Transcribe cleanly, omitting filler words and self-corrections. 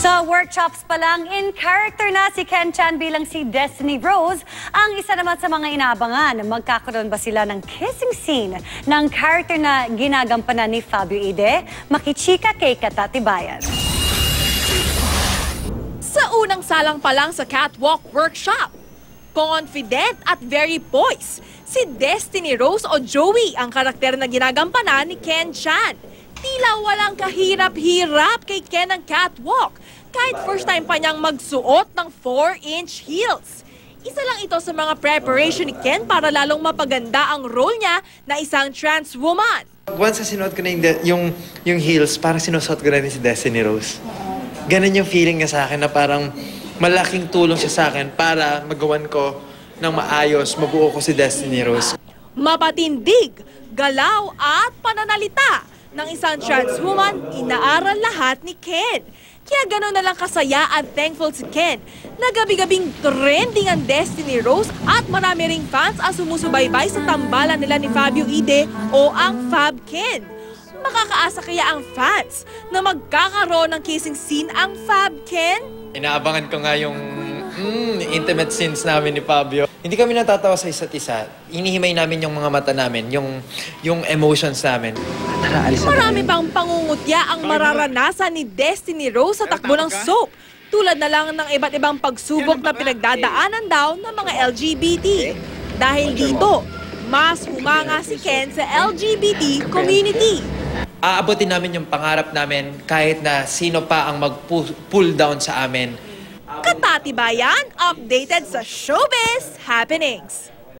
Sa workshops pa lang, in character na si Ken Chan bilang si Destiny Rose. Ang isa naman sa mga inaabangan, magkakaroon ba sila ng kissing scene ng character na ginagampanan ni Fabio Ide? Makichika kay Katatibayan. Sa unang salang pa lang sa catwalk workshop, confident at very poised, si Destiny Rose o Joey ang karakter na ginagampanan ni Ken Chan. Tila walang kahirap-hirap kay Ken ang catwalk, kahit first time pa niyang magsuot ng 4-inch heels. Isa lang ito sa mga preparation ni Ken para lalong mapaganda ang role niya na isang trans woman. Once na sinuot ko na yung heels, parang sinusuot ko na rin si Destiny Rose. Ganun yung feeling niya sa akin na parang malaking tulong siya sa akin para magawan ko ng maayos, mabuo ko si Destiny Rose. Mapatindig, galaw at pananalita ng isang trans woman, inaaral lahat ni Ken. Kaya gano'n na lang kasaya at thankful si Ken na gabi-gabing trending ang Destiny Rose at marami ring fans ang sumusubaybay sa tambalan nila ni Fabio Ide o ang Fab Ken. Makakaasa kaya ang fans na magkakaroon ng kissing scene ang Fab Ken? Inaabangan ko nga yung intimate scenes namin ni Fabio. Hindi kami natatawa sa isa't isa. Inihimay namin yung mga mata namin, yung emotions namin. Marami pang pangungutya ang mararanasan ni Destiny Rose sa takbo ng soap. Tulad na lang ng iba't ibang pagsubok na pinagdadaanan daw ng mga LGBT. Dahil dito, mas humanga si Ken sa LGBT community. Aabotin namin yung pangarap namin kahit na sino pa ang mag-pull down sa amin. Katatibayan, updated sa showbiz happenings.